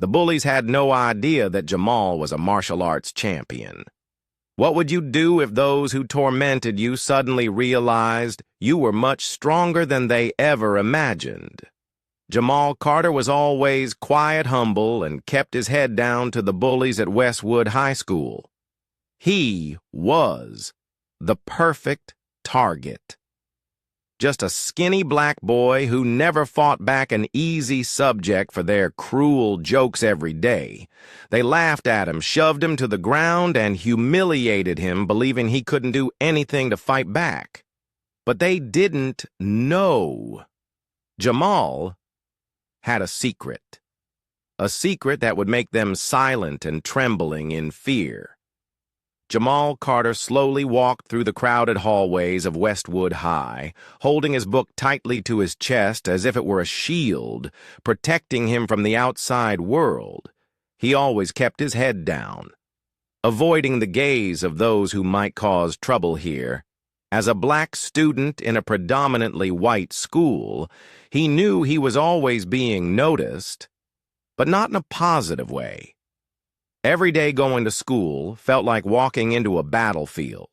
The bullies had no idea that Jamal was a martial arts champion. What would you do if those who tormented you suddenly realized you were much stronger than they ever imagined? Jamal Carter was always quiet, humble, and kept his head down to the bullies at Westwood High School. He was the perfect target. Just a skinny black boy who never fought back an easy subject for their cruel jokes every day. They laughed at him, shoved him to the ground, and humiliated him, believing he couldn't do anything to fight back. But they didn't know. Jamal had a secret that would make them silent and trembling in fear. Jamal Carter slowly walked through the crowded hallways of Westwood High, holding his book tightly to his chest as if it were a shield, protecting him from the outside world. He always kept his head down, avoiding the gaze of those who might cause trouble here. As a black student in a predominantly white school, he knew he was always being noticed, but not in a positive way. Every day going to school felt like walking into a battlefield.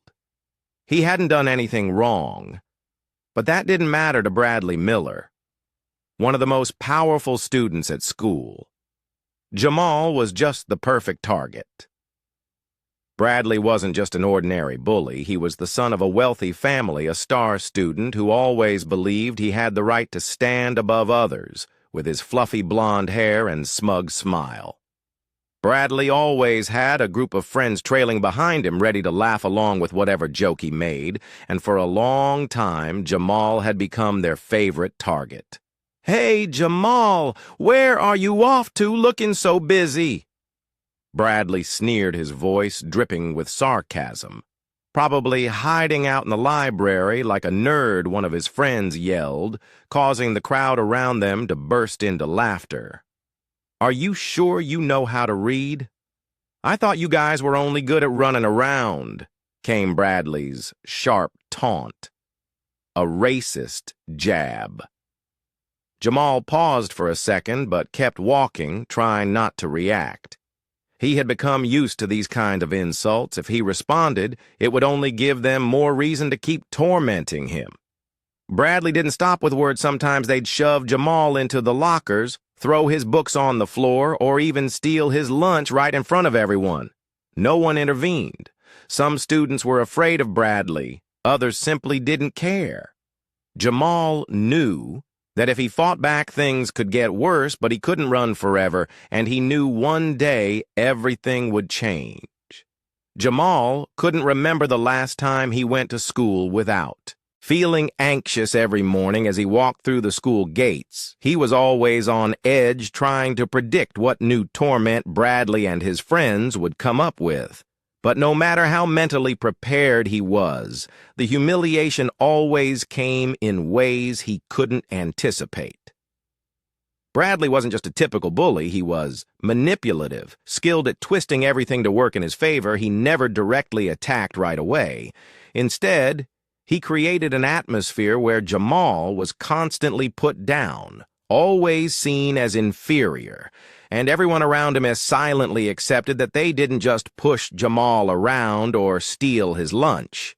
He hadn't done anything wrong, but that didn't matter to Bradley Miller, one of the most powerful students at school. Jamal was just the perfect target. Bradley wasn't just an ordinary bully. He was the son of a wealthy family, a star student who always believed he had the right to stand above others, with his fluffy blonde hair and smug smile. Bradley always had a group of friends trailing behind him, ready to laugh along with whatever joke he made, and for a long time, Jamal had become their favorite target. "Hey, Jamal, where are you off to looking so busy?" Bradley sneered, his voice dripping with sarcasm. "Probably hiding out in the library like a nerd," one of his friends yelled, causing the crowd around them to burst into laughter. "Are you sure you know how to read? I thought you guys were only good at running around," came Bradley's sharp taunt. A racist jab. Jamal paused for a second but kept walking, trying not to react. He had become used to these kind of insults. If he responded, it would only give them more reason to keep tormenting him. Bradley didn't stop with words. Sometimes they'd shove Jamal into the lockers, throw his books on the floor, or even steal his lunch right in front of everyone. No one intervened. Some students were afraid of Bradley. Others simply didn't care. Jamal knew that if he fought back, things could get worse, but he couldn't run forever, and he knew one day everything would change. Jamal couldn't remember the last time he went to school without feeling anxious every morning as he walked through the school gates. He was always on edge, trying to predict what new torment Bradley and his friends would come up with. But no matter how mentally prepared he was, the humiliation always came in ways he couldn't anticipate. Bradley wasn't just a typical bully. He was manipulative, skilled at twisting everything to work in his favor. He never directly attacked right away. Instead, he created an atmosphere where Jamal was constantly put down, always seen as inferior, and everyone around him as silently accepted that they didn't just push Jamal around or steal his lunch.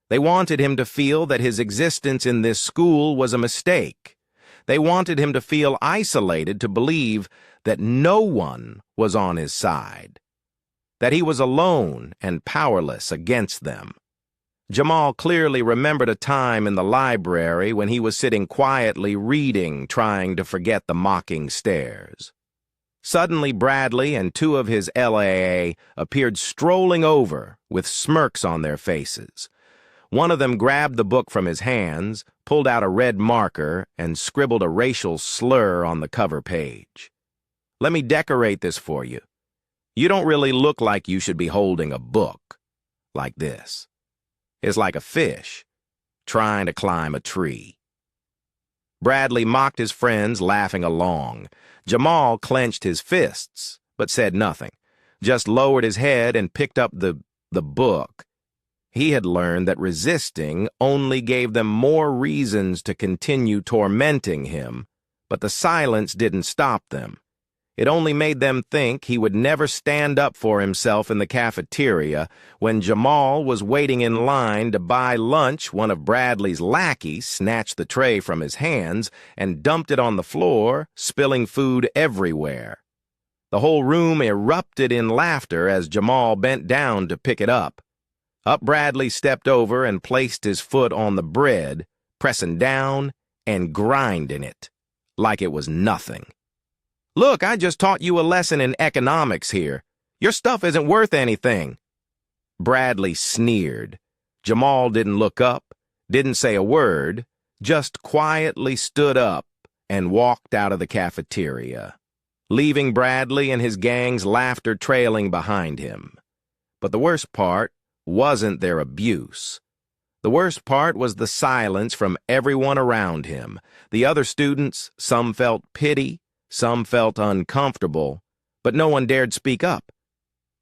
They wanted him to feel that his existence in this school was a mistake. They wanted him to feel isolated, to believe that no one was on his side, that he was alone and powerless against them. Jamal clearly remembered a time in the library when he was sitting quietly reading, trying to forget the mocking stares. Suddenly, Bradley and two of his LAA appeared strolling over with smirks on their faces. One of them grabbed the book from his hands, pulled out a red marker, and scribbled a racial slur on the cover page. "Let me decorate this for you. You don't really look like you should be holding a book like this. It's like a fish trying to climb a tree." Bradley mocked his friends, laughing along. Jamal clenched his fists, but said nothing, just lowered his head and picked up the book. He had learned that resisting only gave them more reasons to continue tormenting him, but the silence didn't stop them. It only made them think he would never stand up for himself in the cafeteria when Jamal was waiting in line to buy lunch. One of Bradley's lackeys snatched the tray from his hands and dumped it on the floor, spilling food everywhere. The whole room erupted in laughter as Jamal bent down to pick it up. Bradley stepped over and placed his foot on the bread, pressing down and grinding it like it was nothing. "Look, I just taught you a lesson in economics here. Your stuff isn't worth anything." Bradley sneered. Jamal didn't look up, didn't say a word, just quietly stood up and walked out of the cafeteria, leaving Bradley and his gang's laughter trailing behind him. But the worst part wasn't their abuse. The worst part was the silence from everyone around him. The other students, some felt pity, some felt uncomfortable, but no one dared speak up.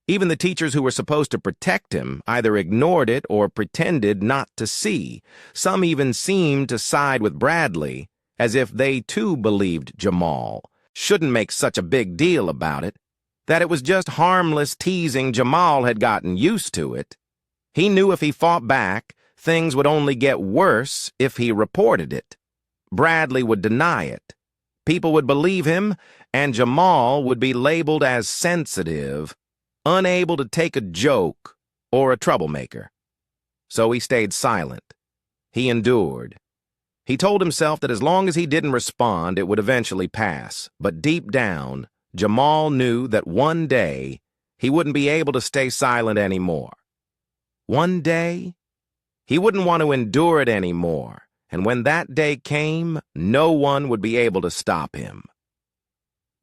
Even the teachers who were supposed to protect him either ignored it or pretended not to see. Some even seemed to side with Bradley, as if they too believed Jamal shouldn't make such a big deal about it, that it was just harmless teasing. Jamal had gotten used to it. He knew if he fought back, things would only get worse if he reported it. Bradley would deny it. People would believe him, and Jamal would be labeled as sensitive, unable to take a joke, or a troublemaker. So he stayed silent. He endured. He told himself that as long as he didn't respond, it would eventually pass. But deep down, Jamal knew that one day he wouldn't be able to stay silent anymore. One day, he wouldn't want to endure it anymore. And when that day came, no one would be able to stop him.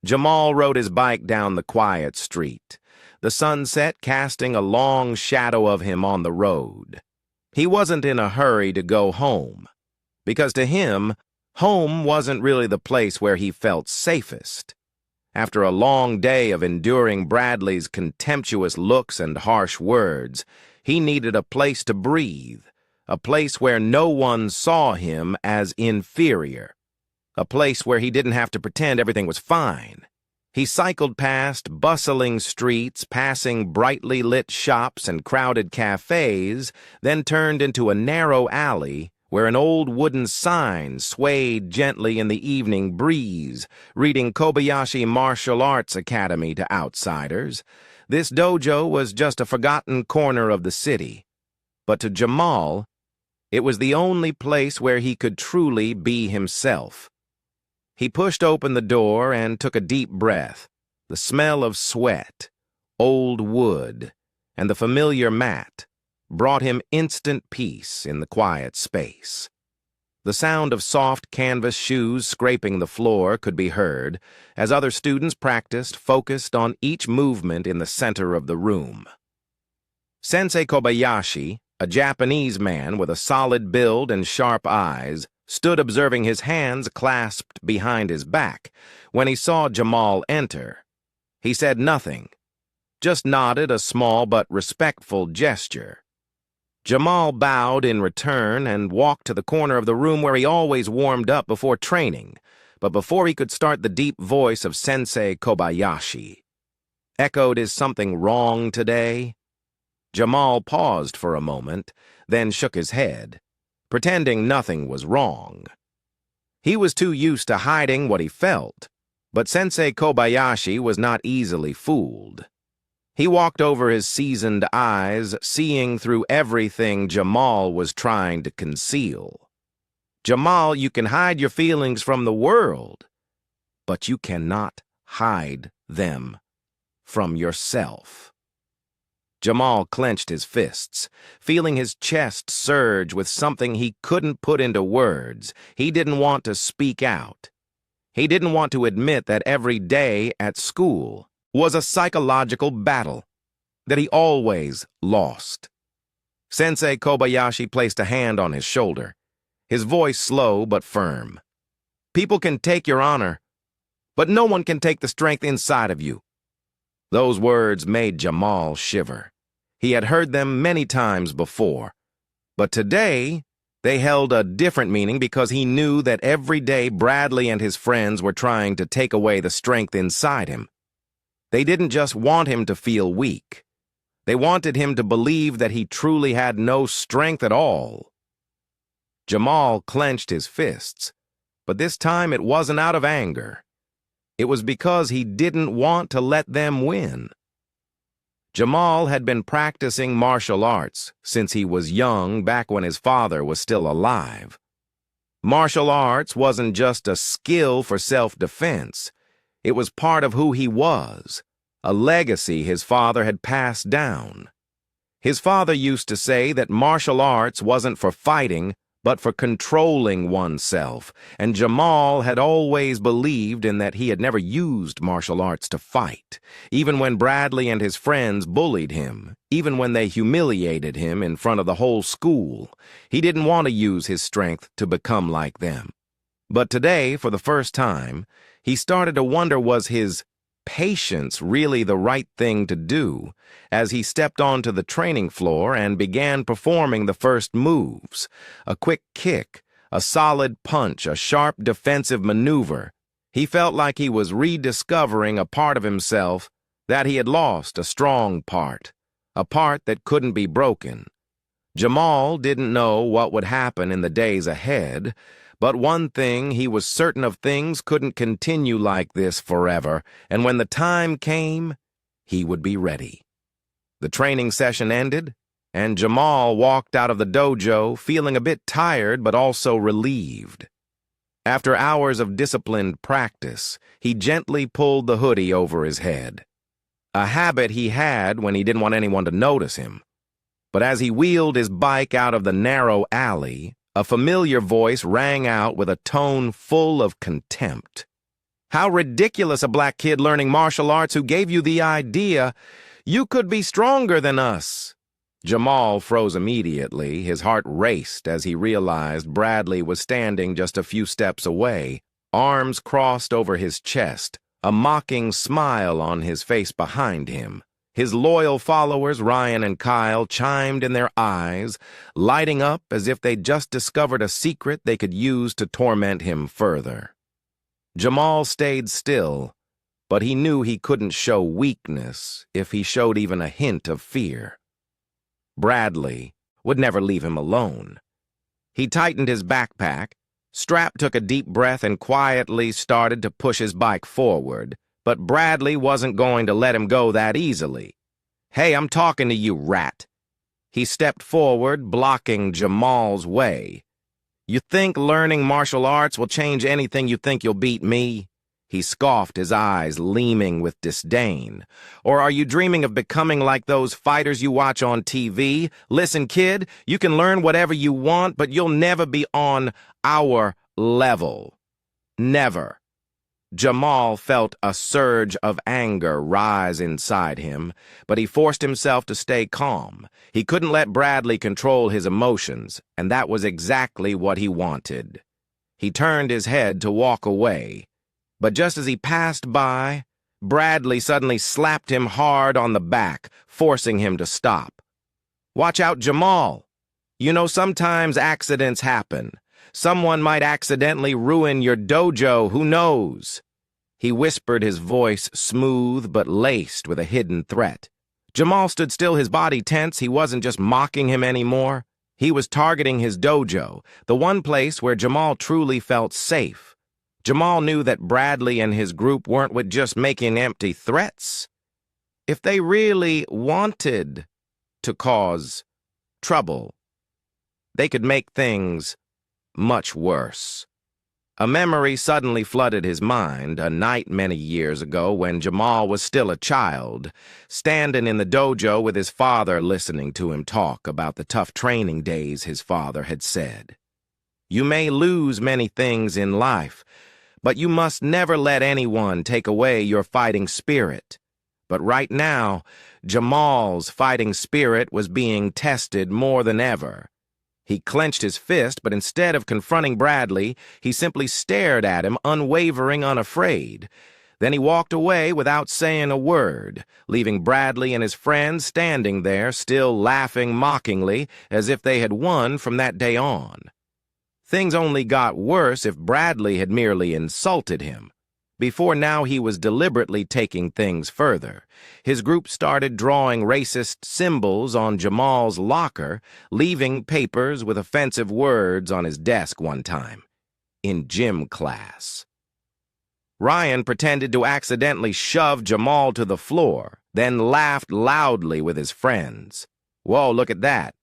Jamal rode his bike down the quiet street, the sunset casting a long shadow of him on the road. He wasn't in a hurry to go home, because to him, home wasn't really the place where he felt safest. After a long day of enduring Bradley's contemptuous looks and harsh words, he needed a place to breathe. A place where no one saw him as inferior. A place where he didn't have to pretend everything was fine. He cycled past bustling streets, passing brightly lit shops and crowded cafes, then turned into a narrow alley where an old wooden sign swayed gently in the evening breeze, reading Kobayashi Martial Arts Academy to outsiders. This dojo was just a forgotten corner of the city. But to Jamal, it was the only place where he could truly be himself. He pushed open the door and took a deep breath. The smell of sweat, old wood, and the familiar mat brought him instant peace in the quiet space. The sound of soft canvas shoes scraping the floor could be heard as other students practiced, focused on each movement in the center of the room. Sensei Kobayashi, a Japanese man with a solid build and sharp eyes, stood observing his hands clasped behind his back when he saw Jamal enter. He said nothing, just nodded a small but respectful gesture. Jamal bowed in return and walked to the corner of the room where he always warmed up before training, but before he could start, the deep voice of Sensei Kobayashi echoed, "Is something wrong today?" Jamal paused for a moment, then shook his head, pretending nothing was wrong. He was too used to hiding what he felt, but Sensei Kobayashi was not easily fooled. He walked over his seasoned eyes, seeing through everything Jamal was trying to conceal. "Jamal, you can hide your feelings from the world, but you cannot hide them from yourself." Jamal clenched his fists, feeling his chest surge with something he couldn't put into words. He didn't want to speak out. He didn't want to admit that every day at school was a psychological battle, that he always lost. Sensei Kobayashi placed a hand on his shoulder, his voice slow but firm. "People can take your honor, but no one can take the strength inside of you." Those words made Jamal shiver. He had heard them many times before, but today They held a different meaning because he knew that every day Bradley and his friends were trying to take away the strength inside him. They didn't just want him to feel weak. They wanted him to believe that he truly had no strength at all. Jamal clenched his fists, but this time it wasn't out of anger. It was because he didn't want to let them win. Jamal had been practicing martial arts since he was young, back when his father was still alive. Martial arts wasn't just a skill for self-defense. It was part of who he was, a legacy his father had passed down. His father used to say that martial arts wasn't for fighting, but for controlling oneself, and Jamal had always believed in that he had never used martial arts to fight, even when Bradley and his friends bullied him, even when they humiliated him in front of the whole school. He didn't want to use his strength to become like them. But today, for the first time, he started to wonder, was his patience really the right thing to do, as he stepped onto the training floor and began performing the first moves. A quick kick, a solid punch, a sharp defensive maneuver. He felt like he was rediscovering a part of himself that he had lost, a strong part, a part that couldn't be broken. Jamal didn't know what would happen in the days ahead, but one thing, he was certain of: things couldn't continue like this forever, and when the time came, he would be ready. The training session ended, and Jamal walked out of the dojo feeling a bit tired but also relieved. After hours of disciplined practice, he gently pulled the hoodie over his head, a habit he had when he didn't want anyone to notice him. But as he wheeled his bike out of the narrow alley, a familiar voice rang out with a tone full of contempt. "How ridiculous, a black kid learning martial arts. Who gave you the idea? You could be stronger than us." Jamal froze immediately. His heart raced as he realized Bradley was standing just a few steps away, arms crossed over his chest, a mocking smile on his face behind him. His loyal followers, Ryan and Kyle, chimed in their eyes, lighting up as if they'd just discovered a secret they could use to torment him further. Jamal stayed still, but he knew he couldn't show weakness if he showed even a hint of fear. Bradley would never leave him alone. He tightened his backpack. Strap took a deep breath and quietly started to push his bike forward. But Bradley wasn't going to let him go that easily. "Hey, I'm talking to you, rat." He stepped forward, blocking Jamal's way. "You think learning martial arts will change anything? You think you'll beat me?" He scoffed, his eyes gleaming with disdain. "Or are you dreaming of becoming like those fighters you watch on TV? Listen, kid, you can learn whatever you want, but you'll never be on our level. Never." Jamal felt a surge of anger rise inside him, but he forced himself to stay calm. He couldn't let Bradley control his emotions, and that was exactly what he wanted. He turned his head to walk away, but just as he passed by, Bradley suddenly slapped him hard on the back, forcing him to stop. "Watch out, Jamal. You know, sometimes accidents happen. Someone might accidentally ruin your dojo, who knows?" He whispered, his voice smooth but laced with a hidden threat. Jamal stood still, his body tense. He wasn't just mocking him anymore. He was targeting his dojo, the one place where Jamal truly felt safe. Jamal knew that Bradley and his group weren't with just making empty threats. If they really wanted to cause trouble, they could make things much worse. A memory suddenly flooded his mind, a night many years ago when Jamal was still a child, standing in the dojo with his father, listening to him talk about the tough training days his father had said. "You may lose many things in life, but you must never let anyone take away your fighting spirit." But right now, Jamal's fighting spirit was being tested more than ever. He clenched his fist, but instead of confronting Bradley, he simply stared at him, unwavering, unafraid. Then he walked away without saying a word, leaving Bradley and his friends standing there, still laughing mockingly, as if they had won from that day on. Things only got worse if Bradley had merely insulted him. Before now, he was deliberately taking things further. His group started drawing racist symbols on Jamal's locker, leaving papers with offensive words on his desk one time. In gym class. Ryan pretended to accidentally shove Jamal to the floor, then laughed loudly with his friends. "Whoa, look at that.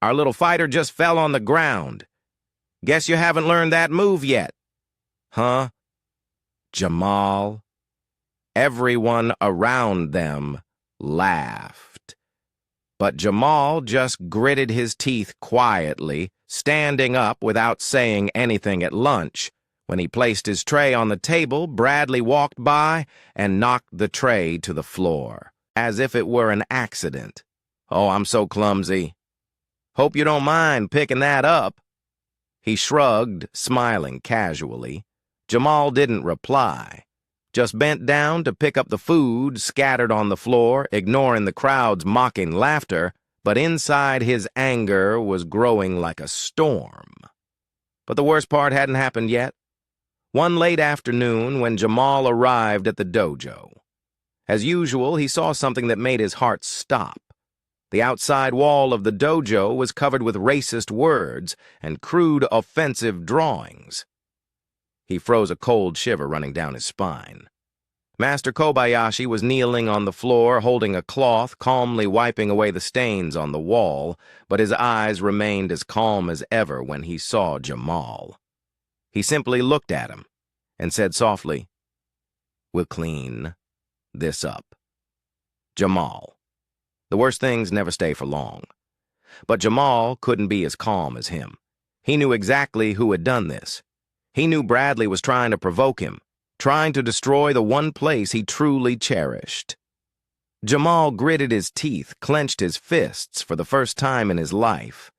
Our little fighter just fell on the ground. Guess you haven't learned that move yet." "Huh? Jamal?" Everyone around them laughed. But Jamal just gritted his teeth quietly, standing up without saying anything at lunch. When he placed his tray on the table, Bradley walked by and knocked the tray to the floor, as if it were an accident. "Oh, I'm so clumsy. Hope you don't mind picking that up." He shrugged, smiling casually. Jamal didn't reply, just bent down to pick up the food scattered on the floor, ignoring the crowd's mocking laughter, but inside his anger was growing like a storm. But the worst part hadn't happened yet. One late afternoon, when Jamal arrived at the dojo. As usual, he saw something that made his heart stop. The outside wall of the dojo was covered with racist words and crude, offensive drawings. He froze a cold shiver running down his spine. Master Kobayashi was kneeling on the floor, holding a cloth, calmly wiping away the stains on the wall, but his eyes remained as calm as ever when he saw Jamal. He simply looked at him and said softly, "We'll clean this up." Jamal. The worst things never stay for long. But Jamal couldn't be as calm as him. He knew exactly who had done this. He knew Bradley was trying to provoke him, trying to destroy the one place he truly cherished. Jamal gritted his teeth, clenched his fists for the first time in his life.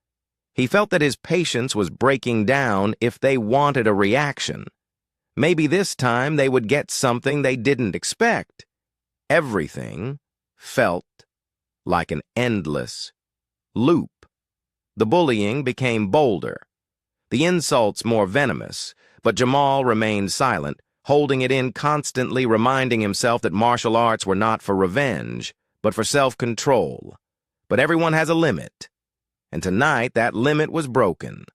He felt that his patience was breaking down if they wanted a reaction. Maybe this time they would get something they didn't expect. Everything felt like an endless loop. The bullying became bolder, the insults more venomous, but Jamal remained silent, holding it in, constantly reminding himself that martial arts were not for revenge, but for self-control. But everyone has a limit. And tonight that limit was broken.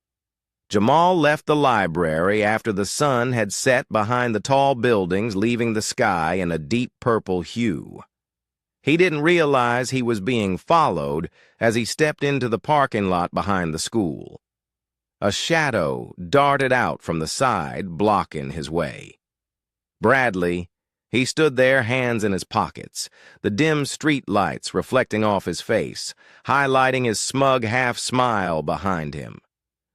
Jamal left the library after the sun had set behind the tall buildings, leaving the sky in a deep purple hue. He didn't realize he was being followed as he stepped into the parking lot behind the school. A shadow darted out from the side, blocking his way. Bradley, he stood there, hands in his pockets, the dim street lights reflecting off his face, highlighting his smug half-smile behind him.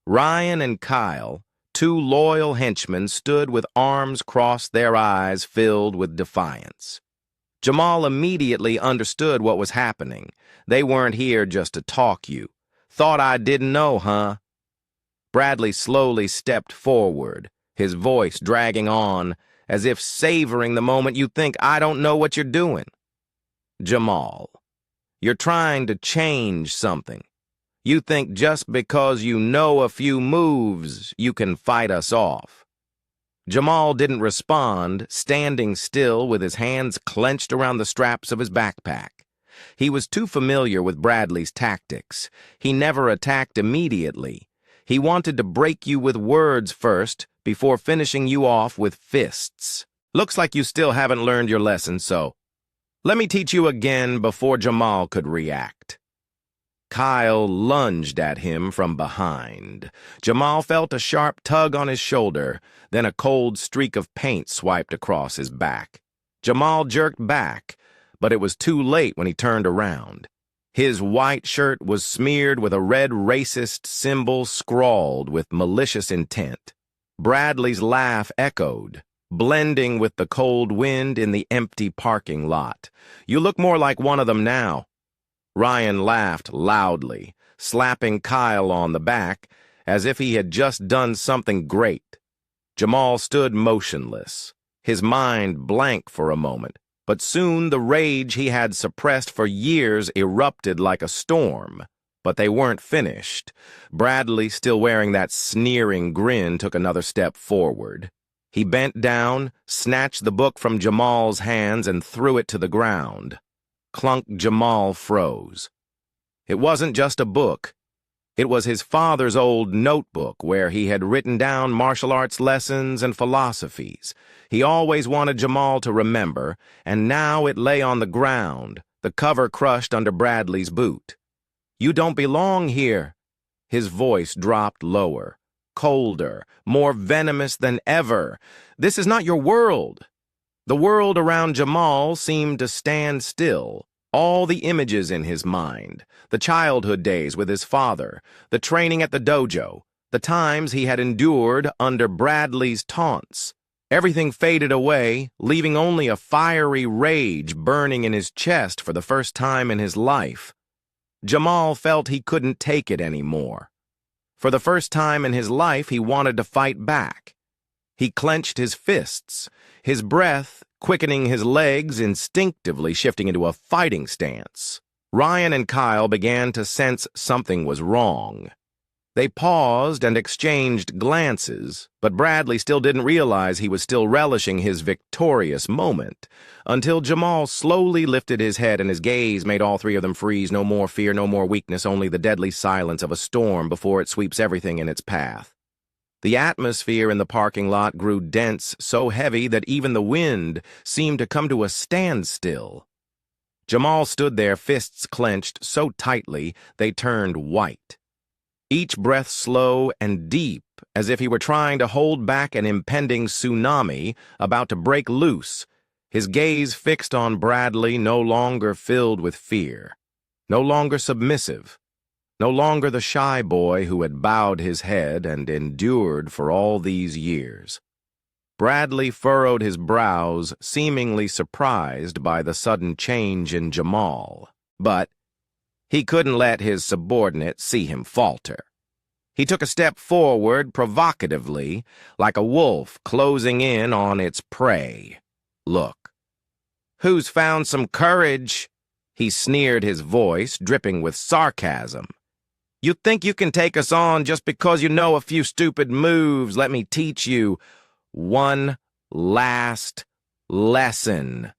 Ryan and Kyle, two loyal henchmen, stood with arms crossed, their eyes filled with defiance. Jamal immediately understood what was happening. They weren't here just to talk you. Thought I didn't know, huh? Bradley slowly stepped forward, his voice dragging on, as if savoring the moment. "You think I don't know what you're doing?" "Jamal, you're trying to change something. You think just because you know a few moves, you can fight us off." Jamal didn't respond, standing still with his hands clenched around the straps of his backpack. He was too familiar with Bradley's tactics. He never attacked immediately. He wanted to break you with words first, before finishing you off with fists. "Looks like you still haven't learned your lesson, so let me teach you again." Before Jamal could react, Kyle lunged at him from behind. Jamal felt a sharp tug on his shoulder, then a cold streak of paint swiped across his back. Jamal jerked back, but it was too late when he turned around. His white shirt was smeared with a red racist symbol scrawled with malicious intent. Bradley's laugh echoed, blending with the cold wind in the empty parking lot. "You look more like one of them now." Ryan laughed loudly, slapping Kyle on the back as if he had just done something great. Jamal stood motionless, his mind blank for a moment, but soon the rage he had suppressed for years erupted like a storm. But they weren't finished. Bradley, still wearing that sneering grin, took another step forward. He bent down, snatched the book from Jamal's hands, and threw it to the ground. Clunk. Jamal froze. It wasn't just a book. It was his father's old notebook where he had written down martial arts lessons and philosophies. He always wanted Jamal to remember, and now it lay on the ground, the cover crushed under Bradley's boot. "You don't belong here." His voice dropped lower, colder, more venomous than ever. "This is not your world." The world around Jamal seemed to stand still. All the images in his mind, the childhood days with his father, the training at the dojo, the times he had endured under Bradley's taunts. Everything faded away, leaving only a fiery rage burning in his chest for the first time in his life. Jamal felt he couldn't take it anymore. For the first time in his life, he wanted to fight back. He clenched his fists, his breath quickening his legs, instinctively shifting into a fighting stance. Ryan and Kyle began to sense something was wrong. They paused and exchanged glances, but Bradley still didn't realize he was still relishing his victorious moment, until Jamal slowly lifted his head and his gaze made all three of them freeze. No more fear, no more weakness, only the deadly silence of a storm before it sweeps everything in its path. The atmosphere in the parking lot grew dense, so heavy that even the wind seemed to come to a standstill. Jamal stood there, fists clenched so tightly they turned white. Each breath slow and deep, as if he were trying to hold back an impending tsunami about to break loose, his gaze fixed on Bradley, no longer filled with fear, no longer submissive, no longer the shy boy who had bowed his head and endured for all these years. Bradley furrowed his brows, seemingly surprised by the sudden change in Jamal. But he couldn't let his subordinate see him falter. He took a step forward provocatively, like a wolf closing in on its prey. "Look, who's found some courage?" He sneered, his voice dripping with sarcasm. "You think you can take us on just because you know a few stupid moves? Let me teach you one last lesson."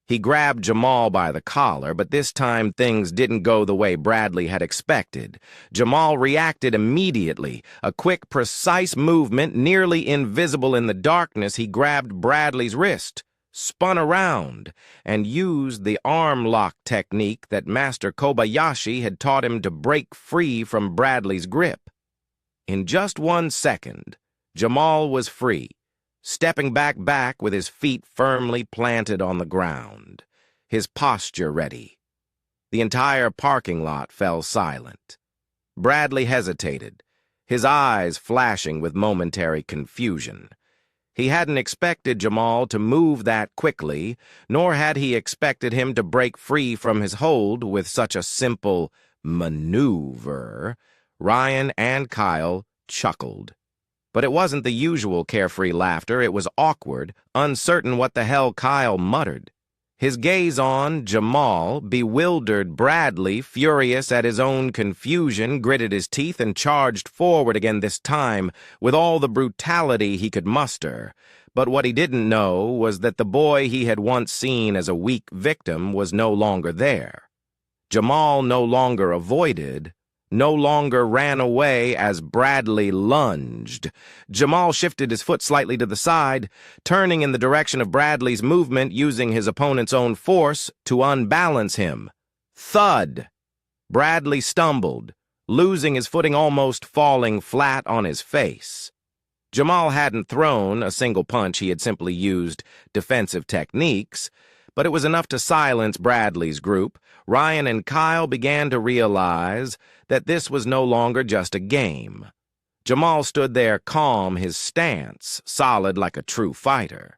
He grabbed Jamal by the collar, but this time things didn't go the way Bradley had expected. Jamal reacted immediately. A quick, precise movement, nearly invisible in the darkness, he grabbed Bradley's wrist, spun around, and used the arm lock technique that Master Kobayashi had taught him to break free from Bradley's grip. In just 1 second, Jamal was free, stepping back with his feet firmly planted on the ground, his posture ready. The entire parking lot fell silent. Bradley hesitated, his eyes flashing with momentary confusion. He hadn't expected Jamal to move that quickly, nor had he expected him to break free from his hold with such a simple maneuver. Ryan and Kyle chuckled. But it wasn't the usual carefree laughter. It was awkward, uncertain what the hell Kyle muttered. His gaze on Jamal, bewildered Bradley, furious at his own confusion, gritted his teeth and charged forward again, this time with all the brutality he could muster. But what he didn't know was that the boy he had once seen as a weak victim was no longer there. Jamal no longer avoided, no longer ran away as Bradley lunged. Jamal shifted his foot slightly to the side, turning in the direction of Bradley's movement, using his opponent's own force to unbalance him. Thud! Bradley stumbled, losing his footing, almost falling flat on his face. Jamal hadn't thrown a single punch. He had simply used defensive techniques, but it was enough to silence Bradley's group. Ryan and Kyle began to realize that this was no longer just a game. Jamal stood there calm, his stance solid like a true fighter.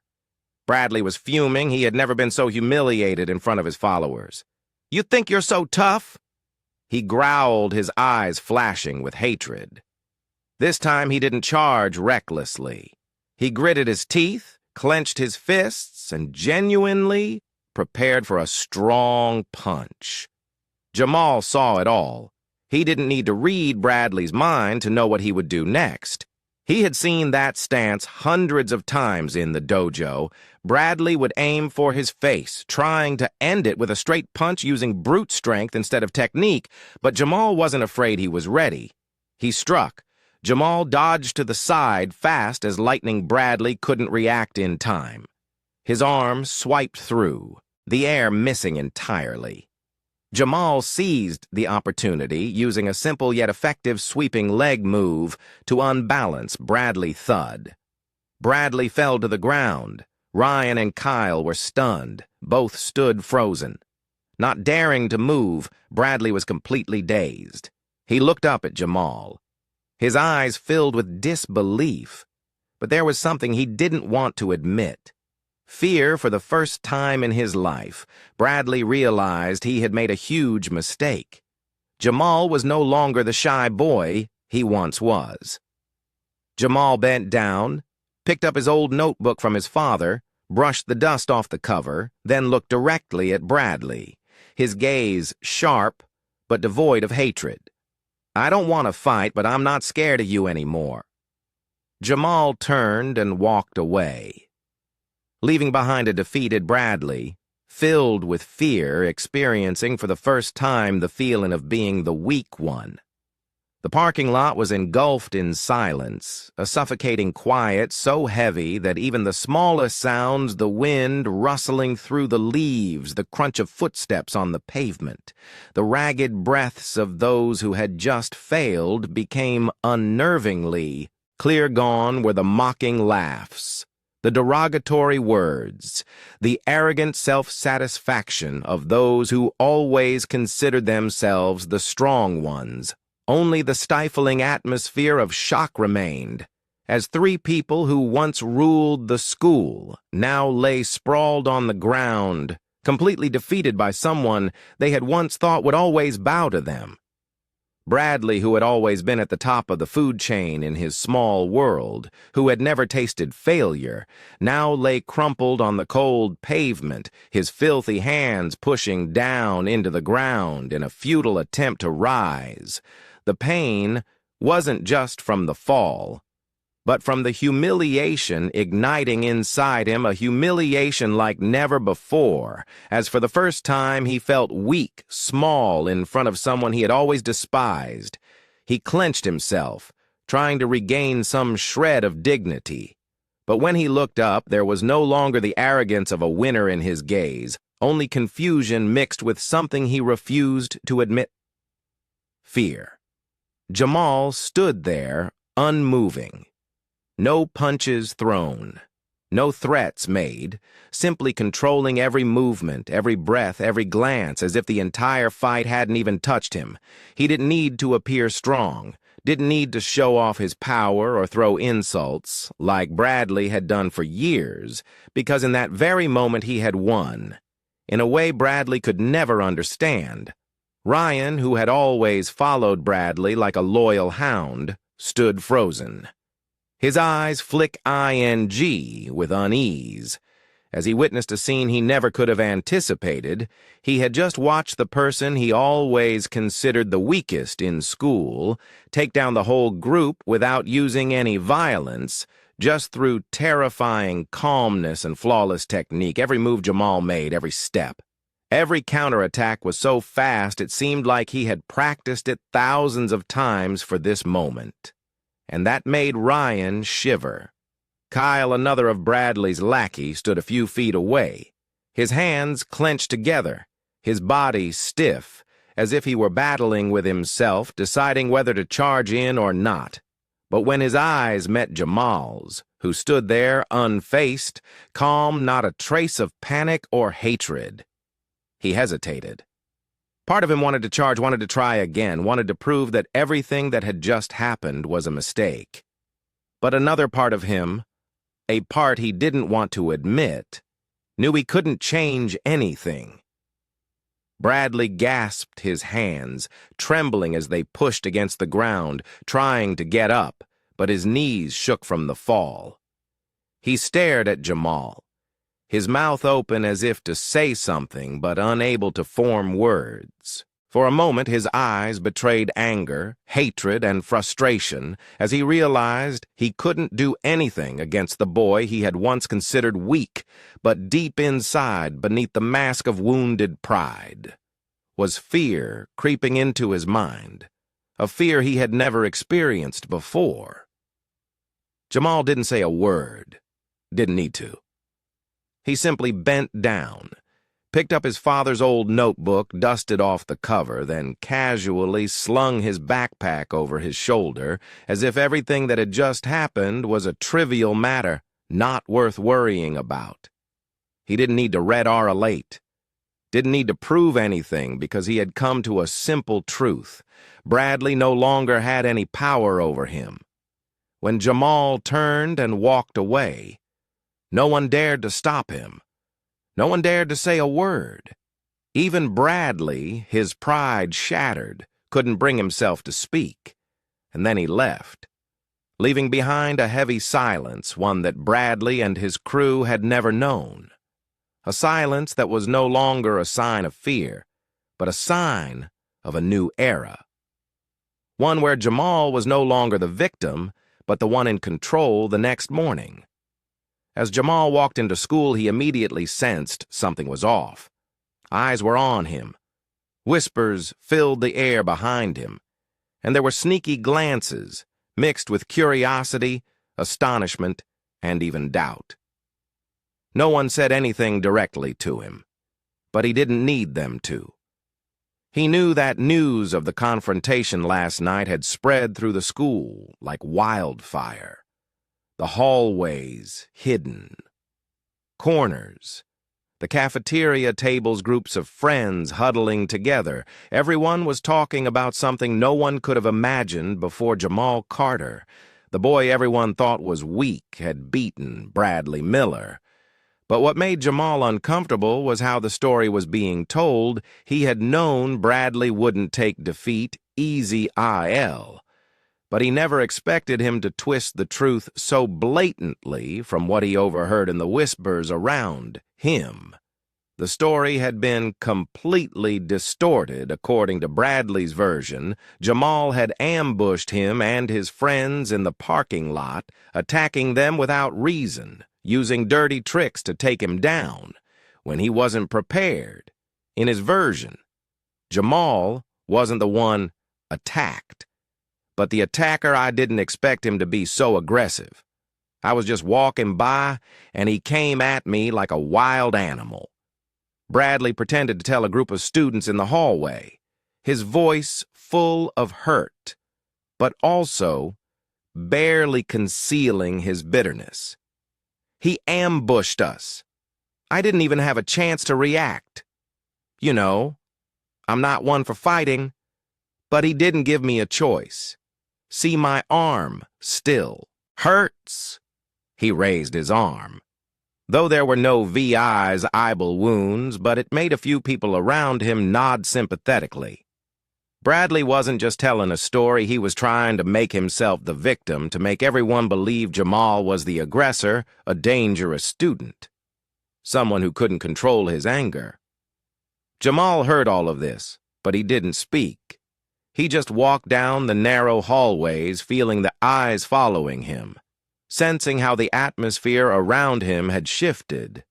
Bradley was fuming. He had never been so humiliated in front of his followers. "You think you're so tough?" He growled, his eyes flashing with hatred. This time he didn't charge recklessly. He gritted his teeth, clenched his fists, and genuinely prepared for a strong punch. Jamal saw it all. He didn't need to read Bradley's mind to know what he would do next. He had seen that stance hundreds of times in the dojo. Bradley would aim for his face, trying to end it with a straight punch using brute strength instead of technique, but Jamal wasn't afraid he was ready. He struck. Jamal dodged to the side fast as lightning. Bradley couldn't react in time. His arm swiped through, the air missing entirely. Jamal seized the opportunity, using a simple yet effective sweeping leg move to unbalance Bradley Thud. Bradley fell to the ground. Ryan and Kyle were stunned. Both stood frozen. Not daring to move, Bradley was completely dazed. He looked up at Jamal. His eyes filled with disbelief, but there was something he didn't want to admit. Fear for the first time in his life. Bradley realized he had made a huge mistake. Jamal was no longer the shy boy he once was. Jamal bent down, picked up his old notebook from his father, brushed the dust off the cover, then looked directly at Bradley, his gaze sharp but devoid of hatred. "I don't want to fight, but I'm not scared of you anymore." Jamal turned and walked away, leaving behind a defeated Bradley, filled with fear, experiencing for the first time the feeling of being the weak one. The parking lot was engulfed in silence, a suffocating quiet so heavy that even the smallest sounds, the wind rustling through the leaves, the crunch of footsteps on the pavement, the ragged breaths of those who had just failed, became unnervingly clear. Gone were the mocking laughs, the derogatory words, the arrogant self-satisfaction of those who always considered themselves the strong ones. Only the stifling atmosphere of shock remained, as three people who once ruled the school now lay sprawled on the ground, completely defeated by someone they had once thought would always bow to them. Bradley, who had always been at the top of the food chain in his small world, who had never tasted failure, now lay crumpled on the cold pavement, his filthy hands pushing down into the ground in a futile attempt to rise. The pain wasn't just from the fall, but from the humiliation igniting inside him, a humiliation like never before, as for the first time he felt weak, small in front of someone he had always despised. He clenched himself, trying to regain some shred of dignity. But when he looked up, there was no longer the arrogance of a winner in his gaze, only confusion mixed with something he refused to admit: fear. Jamal stood there, unmoving. No punches thrown, no threats made, simply controlling every movement, every breath, every glance, as if the entire fight hadn't even touched him. He didn't need to appear strong, didn't need to show off his power or throw insults, like Bradley had done for years, because in that very moment he had won, in a way Bradley could never understand. Ryan, who had always followed Bradley like a loyal hound, stood frozen. His eyes flick ing with unease. As he witnessed a scene he never could have anticipated, he had just watched the person he always considered the weakest in school take down the whole group without using any violence, just through terrifying calmness and flawless technique. Every move Jamal made, every step, every counterattack was so fast it seemed like he had practiced it thousands of times for this moment. And that made Ryan shiver. Kyle, another of Bradley's lackeys, stood a few feet away, his hands clenched together, his body stiff, as if he were battling with himself, deciding whether to charge in or not. But when his eyes met Jamal's, who stood there unfazed, calm, not a trace of panic or hatred, he hesitated. Part of him wanted to charge, wanted to try again, wanted to prove that everything that had just happened was a mistake. But another part of him, a part he didn't want to admit, knew he couldn't change anything. Bradley gasped his hands, trembling as they pushed against the ground, trying to get up, but his knees shook from the fall. He stared at Jamal, his mouth open as if to say something, but unable to form words. For a moment, his eyes betrayed anger, hatred, and frustration as he realized he couldn't do anything against the boy he had once considered weak, but deep inside, beneath the mask of wounded pride, was fear creeping into his mind, a fear he had never experienced before. Jamal didn't say a word, didn't need to. He simply bent down, picked up his father's old notebook, dusted off the cover, then casually slung his backpack over his shoulder as if everything that had just happened was a trivial matter, not worth worrying about. He didn't need to relate, didn't need to prove anything because he had come to a simple truth. Bradley no longer had any power over him. When Jamal turned and walked away, no one dared to stop him. No one dared to say a word. Even Bradley, his pride shattered, couldn't bring himself to speak. And then he left, leaving behind a heavy silence, one that Bradley and his crew had never known. A silence that was no longer a sign of fear, but a sign of a new era. One where Jamal was no longer the victim, but the one in control the next morning. As Jamal walked into school, he immediately sensed something was off. Eyes were on him. Whispers filled the air behind him, and there were sneaky glances, mixed with curiosity, astonishment, and even doubt. No one said anything directly to him, but he didn't need them to. He knew that news of the confrontation last night had spread through the school like wildfire. The hallways hidden. Corners. The cafeteria tables, groups of friends huddling together. Everyone was talking about something no one could have imagined before Jamal Carter. The boy everyone thought was weak had beaten Bradley Miller. But what made Jamal uncomfortable was how the story was being told. He had known Bradley wouldn't take defeat easy IL. But he never expected him to twist the truth so blatantly from what he overheard in the whispers around him. The story had been completely distorted. According to Bradley's version, Jamal had ambushed him and his friends in the parking lot, attacking them without reason, using dirty tricks to take him down, when he wasn't prepared. In his version, Jamal wasn't the one attacked. But the attacker, I didn't expect him to be so aggressive. I was just walking by, and he came at me like a wild animal. Bradley pretended to tell a group of students in the hallway, his voice full of hurt, but also barely concealing his bitterness. He ambushed us. I didn't even have a chance to react. You know, I'm not one for fighting, but he didn't give me a choice. See my arm, still. Hurts. He raised his arm. Though there were no VI's eyeball wounds, but it made a few people around him nod sympathetically. Bradley wasn't just telling a story, he was trying to make himself the victim, to make everyone believe Jamal was the aggressor, a dangerous student. Someone who couldn't control his anger. Jamal heard all of this, but he didn't speak. He just walked down the narrow hallways, feeling the eyes following him, sensing how the atmosphere around him had shifted.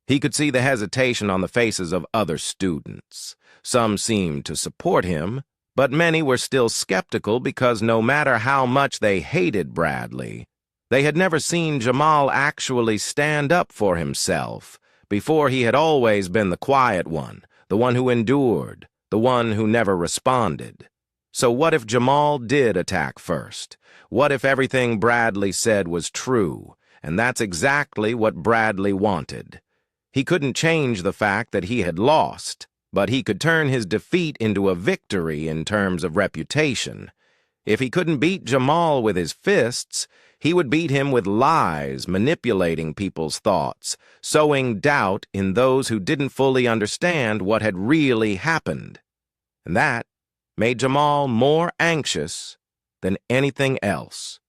He could see the hesitation on the faces of other students. Some seemed to support him, but many were still skeptical because no matter how much they hated Bradley, they had never seen Jamal actually stand up for himself. Before, he had always been the quiet one, the one who endured, the one who never responded. So what if Jamal did attack first? What if everything Bradley said was true, and that's exactly what Bradley wanted? He couldn't change the fact that he had lost, but he could turn his defeat into a victory in terms of reputation. If he couldn't beat Jamal with his fists, he would beat him with lies, manipulating people's thoughts, sowing doubt in those who didn't fully understand what had really happened. And that made Jamal more anxious than anything else.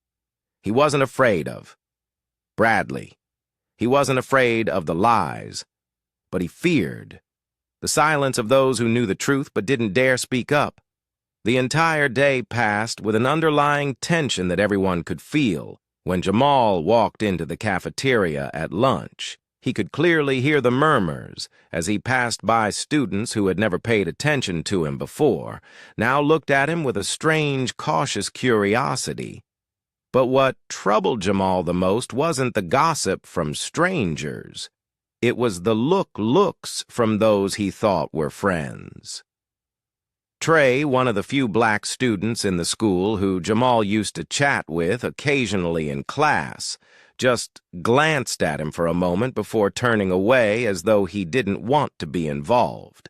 He wasn't afraid of Bradley. He wasn't afraid of the lies, but he feared the silence of those who knew the truth but didn't dare speak up. The entire day passed with an underlying tension that everyone could feel. When Jamal walked into the cafeteria at lunch, he could clearly hear the murmurs as he passed by students who had never paid attention to him before, now looked at him with a strange, cautious curiosity. But what troubled Jamal the most wasn't the gossip from strangers. It was the looks from those he thought were friends. Trey, one of the few black students in the school who Jamal used to chat with occasionally in class, just glanced at him for a moment before turning away as though he didn't want to be involved.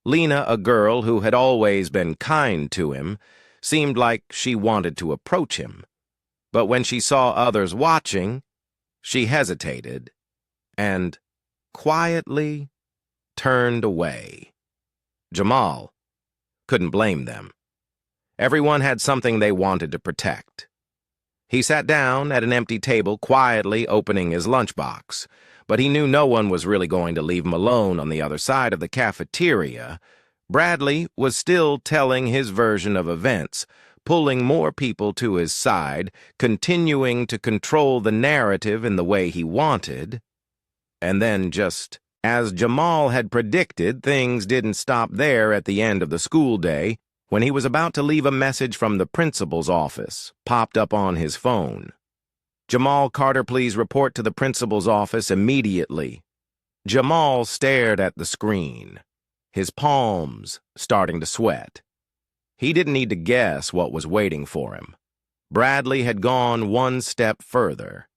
Lena, a girl who had always been kind to him, seemed like she wanted to approach him. But when she saw others watching, she hesitated and quietly turned away. Jamal couldn't blame them. Everyone had something they wanted to protect. He sat down at an empty table, quietly opening his lunchbox, but he knew no one was really going to leave him alone on the other side of the cafeteria. Bradley was still telling his version of events, pulling more people to his side, continuing to control the narrative in the way he wanted. And then, just as Jamal had predicted, things didn't stop there at the end of the school day. When he was about to leave, a message from the principal's office popped up on his phone. "Jamal Carter, please report to the principal's office immediately." Jamal stared at the screen, his palms starting to sweat. He didn't need to guess what was waiting for him. Bradley had gone one step further.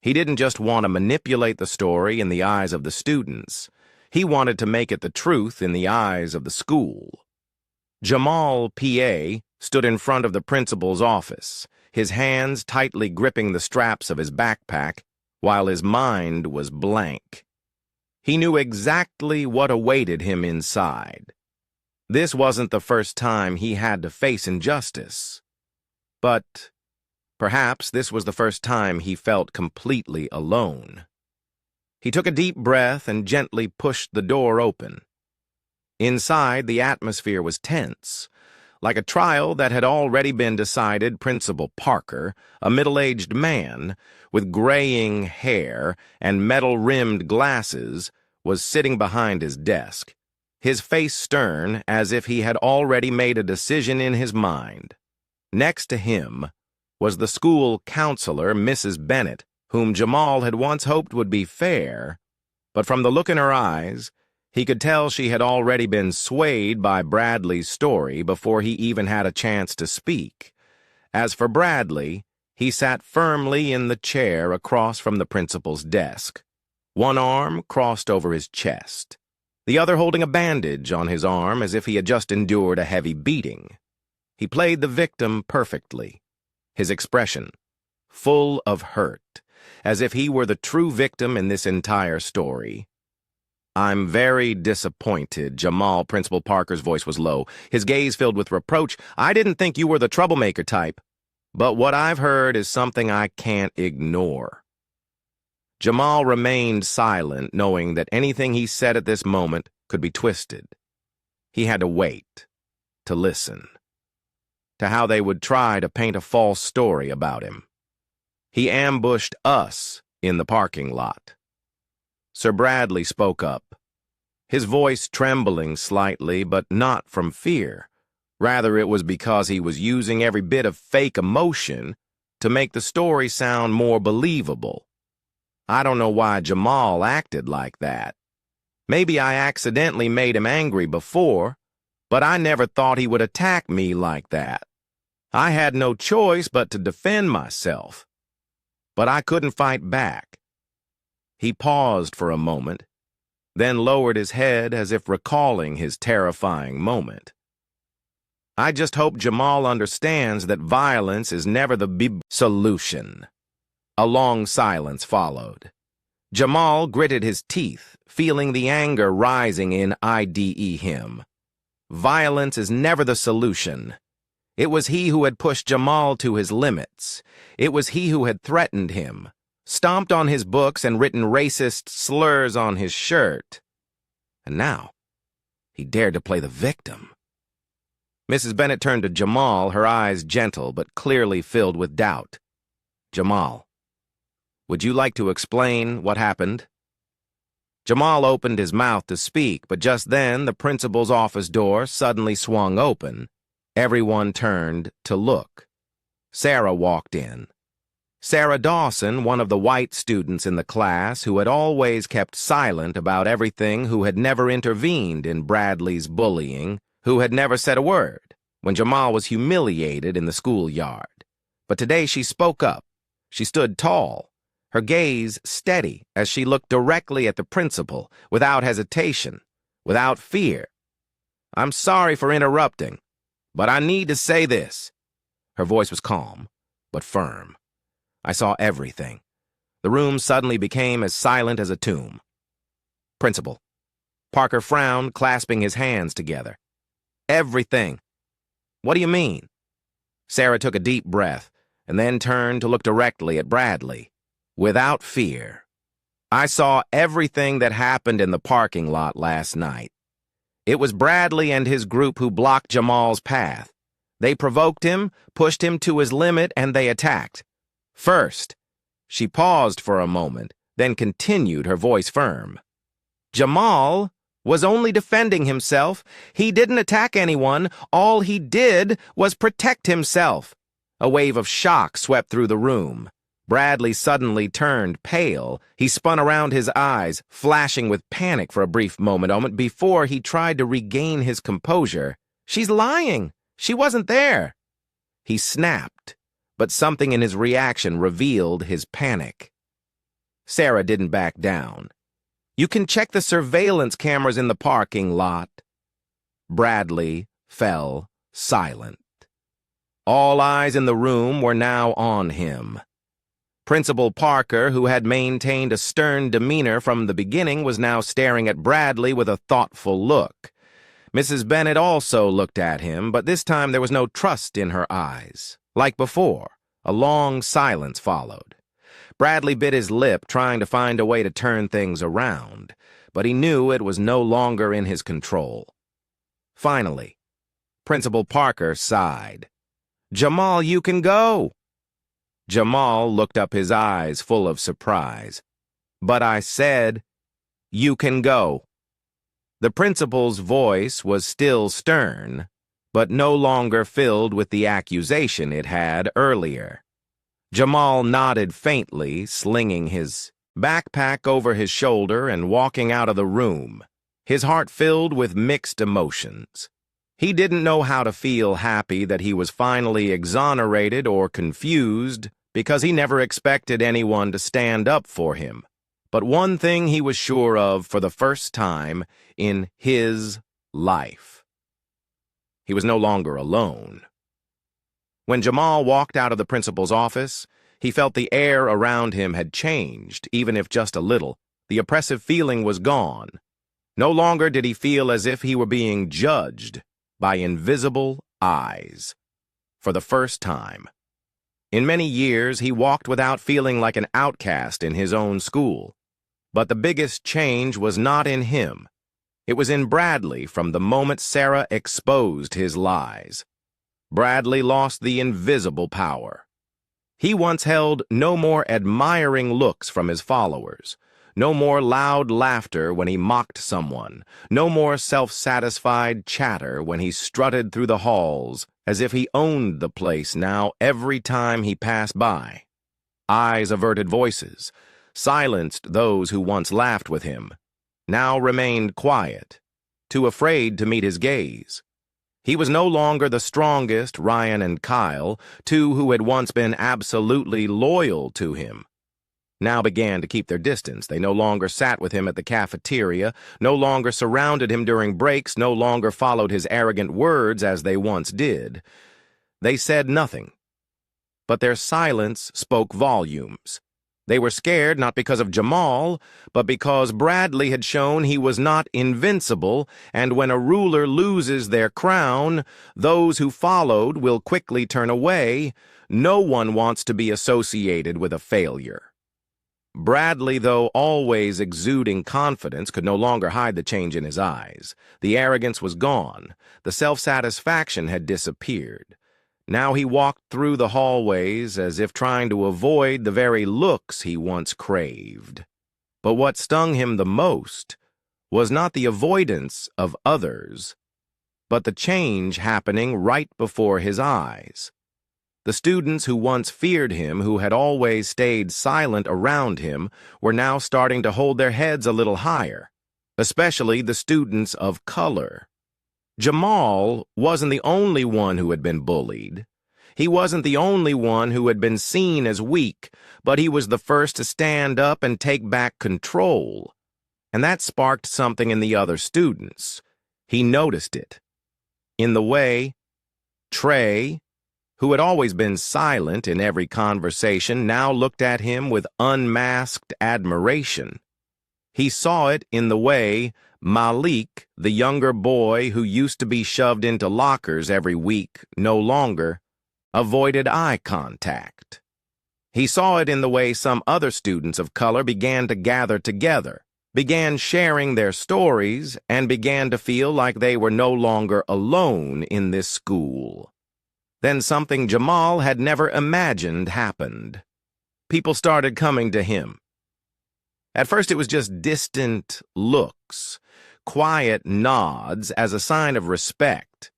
He didn't just want to manipulate the story in the eyes of the students. He wanted to make it the truth in the eyes of the school. Jamal, P.A., stood in front of the principal's office, his hands tightly gripping the straps of his backpack, while his mind was blank. He knew exactly what awaited him inside. This wasn't the first time he had to face injustice. But perhaps this was the first time he felt completely alone. He took a deep breath and gently pushed the door open. Inside, the atmosphere was tense. Like a trial that had already been decided, Principal Parker, a middle-aged man with graying hair and metal-rimmed glasses, was sitting behind his desk, his face stern as if he had already made a decision in his mind. Next to him was the school counselor, Mrs. Bennett, whom Jamal had once hoped would be fair, but from the look in her eyes, he could tell she had already been swayed by Bradley's story before he even had a chance to speak. As for Bradley, he sat firmly in the chair across from the principal's desk, one arm crossed over his chest, the other holding a bandage on his arm as if he had just endured a heavy beating. He played the victim perfectly, his expression full of hurt, as if he were the true victim in this entire story. "I'm very disappointed, Jamal." Principal Parker's voice was low, his gaze filled with reproach. "I didn't think you were the troublemaker type, but what I've heard is something I can't ignore." Jamal remained silent, knowing that anything he said at this moment could be twisted. He had to wait, to listen, to how they would try to paint a false story about him. He ambushed us in the parking lot. Sir Bradley spoke up, his voice trembling slightly, but not from fear. Rather, it was because he was using every bit of fake emotion to make the story sound more believable. "I don't know why Jamal acted like that. Maybe I accidentally made him angry before, but I never thought he would attack me like that. I had no choice but to defend myself, but I couldn't fight back." He paused for a moment, then lowered his head as if recalling his terrifying moment. "I just hope Jamal understands that violence is never the big solution." A long silence followed. Jamal gritted his teeth, feeling the anger rising in him. Violence is never the solution. It was he who had pushed Jamal to his limits. It was he who had threatened him, stomped on his books and written racist slurs on his shirt. And now, he dared to play the victim. Mrs. Bennet turned to Jamal, her eyes gentle but clearly filled with doubt. "Jamal, would you like to explain what happened?" Jamal opened his mouth to speak, but just then the principal's office door suddenly swung open. Everyone turned to look. Sarah walked in. Sarah Dawson, one of the white students in the class who had always kept silent about everything, who had never intervened in Bradley's bullying, who had never said a word when Jamal was humiliated in the schoolyard. But today she spoke up. She stood tall, her gaze steady as she looked directly at the principal, without hesitation, without fear. "I'm sorry for interrupting, but I need to say this." Her voice was calm, but firm. "I saw everything." The room suddenly became as silent as a tomb. "Principal." Parker frowned, clasping his hands together. "Everything. What do you mean?" Sarah took a deep breath and then turned to look directly at Bradley. "Without fear. I saw everything that happened in the parking lot last night. It was Bradley and his group who blocked Jamal's path. They provoked him, pushed him to his limit, and they attacked. First," she paused for a moment, then continued, her voice firm, "Jamal was only defending himself. He didn't attack anyone. All he did was protect himself." A wave of shock swept through the room. Bradley suddenly turned pale. He spun around, his eyes flashing with panic for a brief moment before he tried to regain his composure. "She's lying. She wasn't there." He snapped, but something in his reaction revealed his panic. Sarah didn't back down. "You can check the surveillance cameras in the parking lot." Bradley fell silent. All eyes in the room were now on him. Principal Parker, who had maintained a stern demeanor from the beginning, was now staring at Bradley with a thoughtful look. Mrs. Bennet also looked at him, but this time there was no trust in her eyes. Like before, a long silence followed. Bradley bit his lip, trying to find a way to turn things around, but he knew it was no longer in his control. Finally, Principal Parker sighed. "Jamal, you can go." Jamal looked up, his eyes full of surprise. "But I said, you can go." The principal's voice was still stern, but no longer filled with the accusation it had earlier. Jamal nodded faintly, slinging his backpack over his shoulder and walking out of the room, his heart filled with mixed emotions. He didn't know how to feel happy that he was finally exonerated or confused, because he never expected anyone to stand up for him. But one thing he was sure of for the first time in his life: he was no longer alone. When Jamal walked out of the principal's office, he felt the air around him had changed, even if just a little. The oppressive feeling was gone. No longer did he feel as if he were being judged by invisible eyes. For the first time in many years, he walked without feeling like an outcast in his own school. But the biggest change was not in him. It was in Bradley from the moment Sarah exposed his lies. Bradley lost the invisible power. He once held no more admiring looks from his followers, no more loud laughter when he mocked someone, no more self-satisfied chatter when he strutted through the halls as if he owned the place now every time he passed by. Eyes averted, voices silenced those who once laughed with him, now remained quiet, too afraid to meet his gaze. He was no longer the strongest Ryan and Kyle, two who had once been absolutely loyal to him. Now began to keep their distance. They no longer sat with him at the cafeteria, no longer surrounded him during breaks, no longer followed his arrogant words as they once did. They said nothing, but their silence spoke volumes. They were scared not because of Jamal, but because Bradley had shown he was not invincible, and when a ruler loses their crown, those who followed will quickly turn away. No one wants to be associated with a failure. Bradley, though always exuding confidence, could no longer hide the change in his eyes. The arrogance was gone. The self-satisfaction had disappeared. Now he walked through the hallways as if trying to avoid the very looks he once craved. But what stung him the most was not the avoidance of others, but the change happening right before his eyes. The students who once feared him, who had always stayed silent around him, were now starting to hold their heads a little higher, especially the students of color. Jamal wasn't the only one who had been bullied. He wasn't the only one who had been seen as weak, but he was the first to stand up and take back control. And that sparked something in the other students. He noticed it. In the way, Trey, who had always been silent in every conversation, now looked at him with unmasked admiration. He saw it in the way Malik, the younger boy who used to be shoved into lockers every week, no longer avoided eye contact. He saw it in the way some other students of color began to gather together, began sharing their stories, and began to feel like they were no longer alone in this school. Then something Jamal had never imagined happened. People started coming to him. At first it was just distant looks, quiet nods as a sign of respect.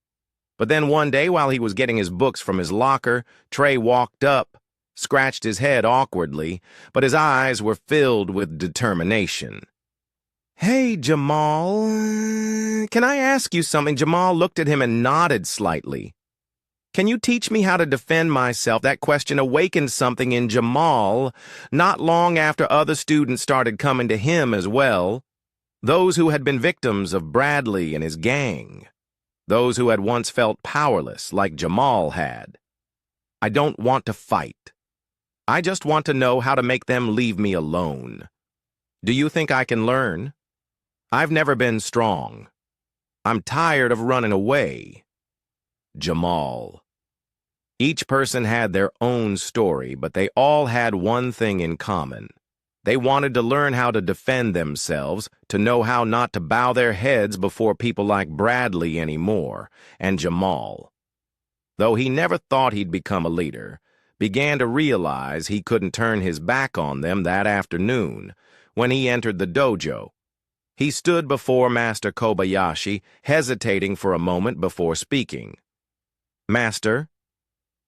But then one day, while he was getting his books from his locker, Trey walked up, scratched his head awkwardly, but his eyes were filled with determination. "Hey, Jamal, can I ask you something?" Jamal looked at him and nodded slightly. "Can you teach me how to defend myself?" That question awakened something in Jamal, not long after other students started coming to him as well. Those who had been victims of Bradley and his gang. Those who had once felt powerless, like Jamal had. "I don't want to fight. I just want to know how to make them leave me alone. Do you think I can learn? I've never been strong. I'm tired of running away." Jamal. Each person had their own story, but they all had one thing in common. They wanted to learn how to defend themselves, to know how not to bow their heads before people like Bradley anymore, and Jamal. Though he never thought he'd become a leader, began to realize he couldn't turn his back on them that afternoon when he entered the dojo. He stood before Master Kobayashi, hesitating for a moment before speaking. "Master,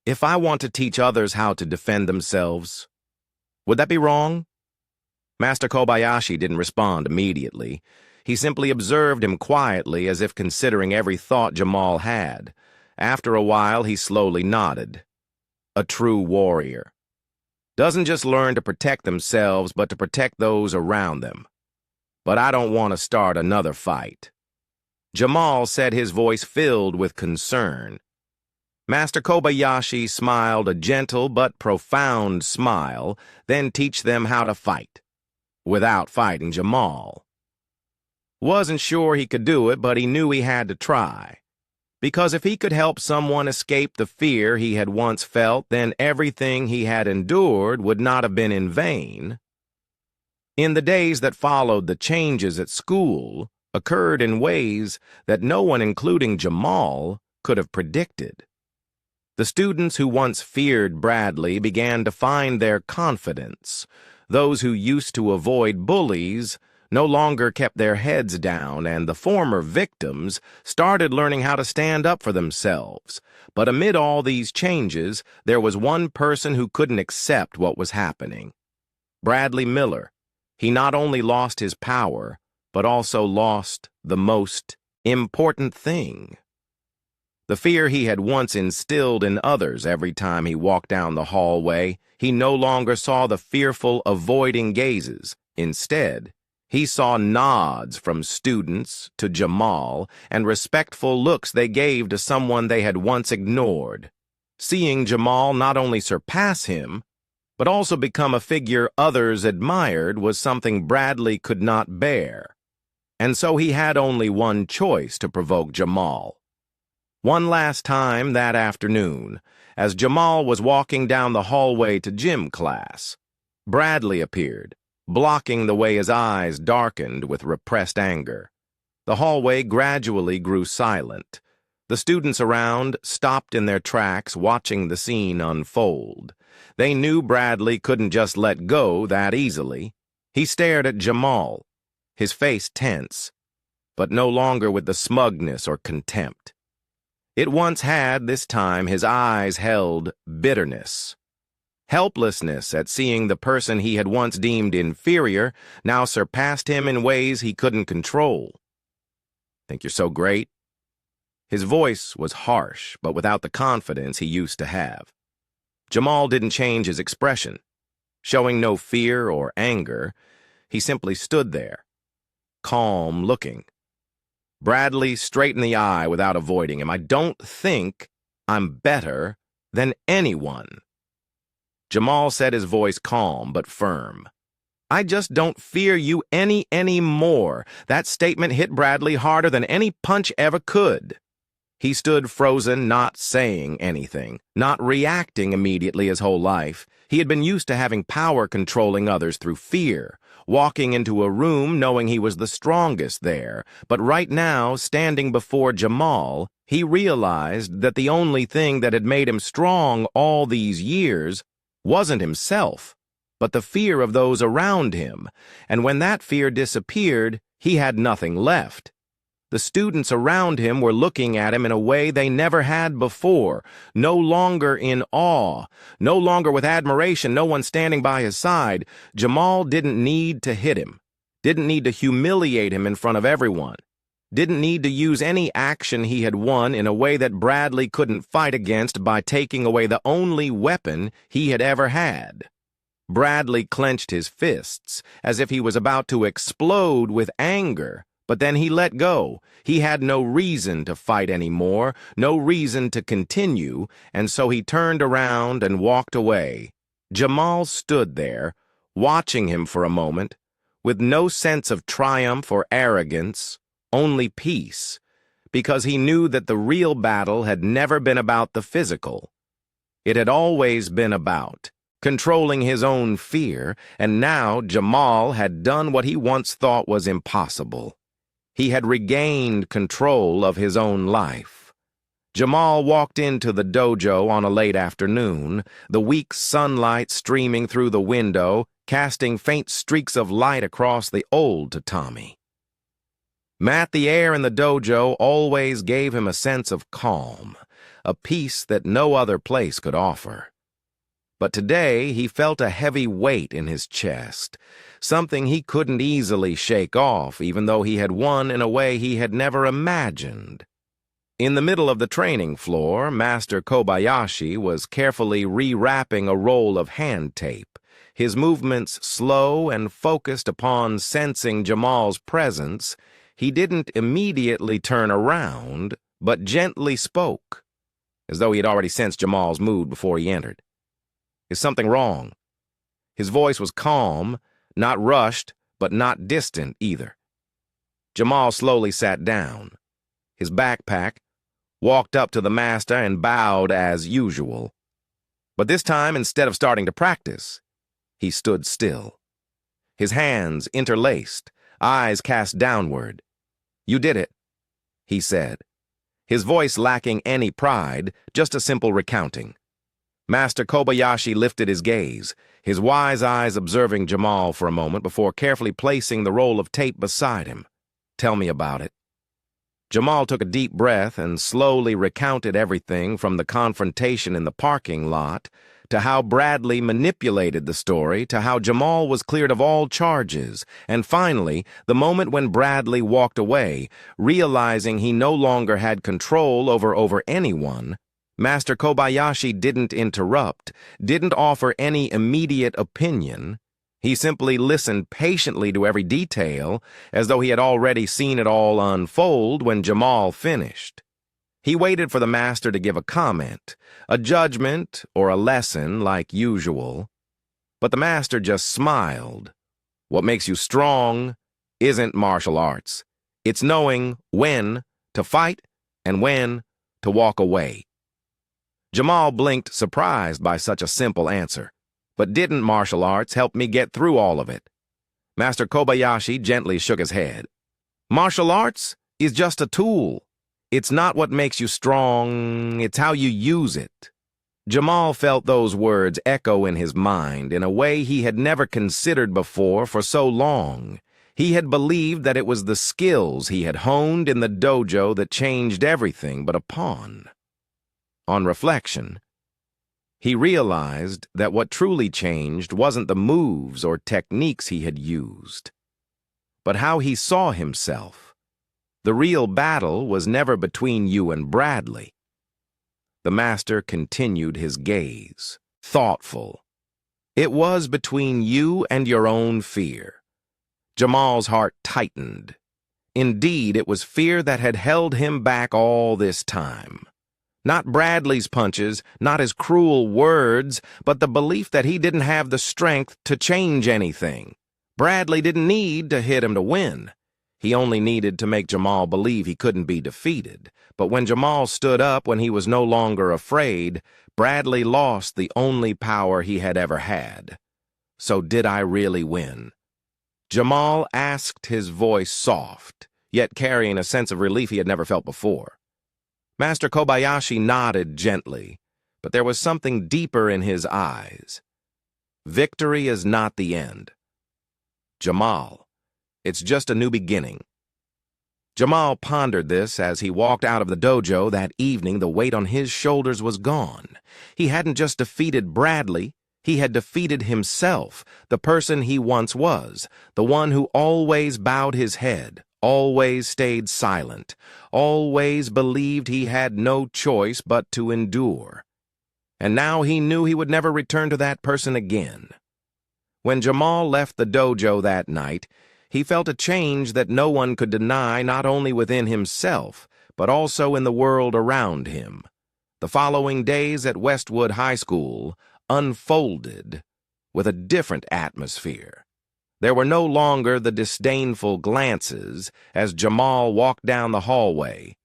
if I want to teach others how to defend themselves, would that be wrong?" Master Kobayashi didn't respond immediately. He simply observed him quietly, as if considering every thought Jamal had. After a while, he slowly nodded. "A true warrior doesn't just learn to protect themselves, but to protect those around them. But I don't want to start another fight." Jamal said, his voice filled with concern. Master Kobayashi smiled a gentle but profound smile, then teach them how to fight, without fighting Jamal. Wasn't sure he could do it, but he knew he had to try. Because if he could help someone escape the fear he had once felt, then everything he had endured would not have been in vain. In the days that followed, the changes at school occurred in ways that no one, including Jamal, could have predicted. The students who once feared Bradley began to find their confidence. Those who used to avoid bullies no longer kept their heads down, and the former victims started learning how to stand up for themselves. But amid all these changes, there was one person who couldn't accept what was happening. Bradley Miller. He not only lost his power, but also lost the most important thing. The fear he had once instilled in others every time he walked down the hallway, he no longer saw the fearful, avoiding gazes. Instead, he saw nods from students to Jamal and respectful looks they gave to someone they had once ignored. Seeing Jamal not only surpass him, but also become a figure others admired was something Bradley could not bear. And so he had only one choice to provoke Jamal. One last time that afternoon, as Jamal was walking down the hallway to gym class, Bradley appeared, blocking the way his eyes darkened with repressed anger. The hallway gradually grew silent. The students around stopped in their tracks, watching the scene unfold. They knew Bradley couldn't just let go that easily. He stared at Jamal, his face tense, but no longer with the smugness or contempt. It once had, this time, his eyes held bitterness. Helplessness at seeing the person he had once deemed inferior now surpassed him in ways he couldn't control. "Think you're so great?" His voice was harsh, but without the confidence he used to have. Jamal didn't change his expression. Showing no fear or anger, he simply stood there, calm looking. Bradley straightened the eye without avoiding him. "I don't think I'm better than anyone." Jamal said, his voice calm but firm. "I just don't fear you any more." That statement hit Bradley harder than any punch ever could. He stood frozen, not saying anything, not reacting immediately his whole life. He had been used to having power controlling others through fear, walking into a room knowing he was the strongest there. But right now, standing before Jamal, he realized that the only thing that had made him strong all these years wasn't himself, but the fear of those around him. And when that fear disappeared, he had nothing left. The students around him were looking at him in a way they never had before, no longer in awe, no longer with admiration, no one standing by his side. Jamal didn't need to hit him, didn't need to humiliate him in front of everyone, didn't need to use any action he had won in a way that Bradley couldn't fight against by taking away the only weapon he had ever had. Bradley clenched his fists as if he was about to explode with anger. But then he let go. He had no reason to fight anymore, no reason to continue, and so he turned around and walked away. Jamal stood there, watching him for a moment, with no sense of triumph or arrogance, only peace, because he knew that the real battle had never been about the physical. It had always been about controlling his own fear, and now Jamal had done what he once thought was impossible. He had regained control of his own life. Jamal walked into the dojo on a late afternoon, the weak sunlight streaming through the window, casting faint streaks of light across the old tatami. Matt, the air in the dojo always gave him a sense of calm, a peace that no other place could offer. But today he felt a heavy weight in his chest, something he couldn't easily shake off, even though he had won in a way he had never imagined. In the middle of the training floor, Master Kobayashi was carefully rewrapping a roll of hand tape, his movements slow and focused upon sensing Jamal's presence. He didn't immediately turn around, but gently spoke, as though he had already sensed Jamal's mood before he entered. "Is something wrong?" His voice was calm, not rushed, but not distant either. Jamal slowly sat down, his backpack, walked up to the master and bowed as usual. But this time, instead of starting to practice, he stood still, his hands interlaced, eyes cast downward. "You did it," he said, his voice lacking any pride, just a simple recounting. Master Kobayashi lifted his gaze, his wise eyes observing Jamal for a moment before carefully placing the roll of tape beside him. "Tell me about it." Jamal took a deep breath and slowly recounted everything from the confrontation in the parking lot to how Bradley manipulated the story to how Jamal was cleared of all charges, and finally, the moment when Bradley walked away, realizing he no longer had control over anyone. Master Kobayashi didn't interrupt, didn't offer any immediate opinion. He simply listened patiently to every detail, as though he had already seen it all unfold when Jamal finished. He waited for the master to give a comment, a judgment, or a lesson like usual. But the master just smiled. "What makes you strong isn't martial arts. It's knowing when to fight and when to walk away." Jamal blinked, surprised by such a simple answer. But didn't martial arts help me get through all of it? Master Kobayashi gently shook his head. Martial arts is just a tool. It's not what makes you strong, it's how you use it. Jamal felt those words echo in his mind in a way he had never considered before for so long. He had believed that it was the skills he had honed in the dojo that changed everything but a pawn. On reflection, he realized that what truly changed wasn't the moves or techniques he had used, but how he saw himself. The real battle was never between you and Bradley. The master continued his gaze, thoughtful. It was between you and your own fear. Jamal's heart tightened. Indeed, it was fear that had held him back all this time. Not Bradley's punches, not his cruel words, but the belief that he didn't have the strength to change anything. Bradley didn't need to hit him to win. He only needed to make Jamal believe he couldn't be defeated. But when Jamal stood up when he was no longer afraid, Bradley lost the only power he had ever had. So did I really win? Jamal asked, his voice soft, yet carrying a sense of relief he had never felt before. Master Kobayashi nodded gently, but there was something deeper in his eyes. Victory is not the end. Jamal, it's just a new beginning. Jamal pondered this as he walked out of the dojo that evening. The weight on his shoulders was gone. He hadn't just defeated Bradley, he had defeated himself, the person he once was, the one who always bowed his head, always stayed silent, always believed he had no choice but to endure. And now he knew he would never return to that person again. When Jamal left the dojo that night, he felt a change that no one could deny, not only within himself, but also in the world around him. The following days at Westwood High School unfolded with a different atmosphere. There were no longer the disdainful glances as Jamal walked down the hallway,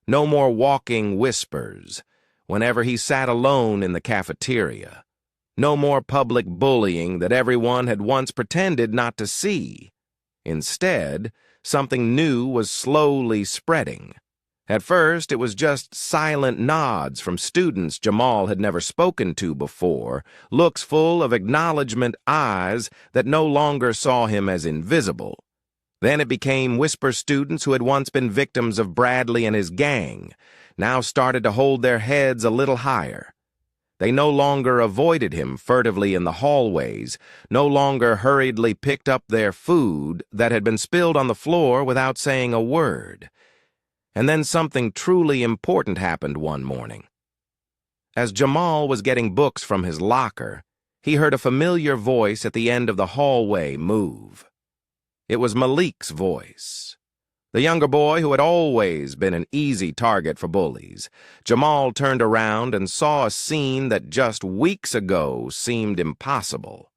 no more walking whispers whenever he sat alone in the cafeteria, no more public bullying that everyone had once pretended not to see. Instead, something new was slowly spreading. At first, it was just silent nods from students Jamal had never spoken to before, looks full of acknowledgement eyes that no longer saw him as invisible. Then it became whisper students who had once been victims of Bradley and his gang, now started to hold their heads a little higher. They no longer avoided him furtively in the hallways, no longer hurriedly picked up their food that had been spilled on the floor without saying a word. And then something truly important happened one morning. As Jamal was getting books from his locker, he heard a familiar voice at the end of the hallway move. It was Malik's voice. The younger boy who had always been an easy target for bullies. Jamal turned around and saw a scene that just weeks ago seemed impossible.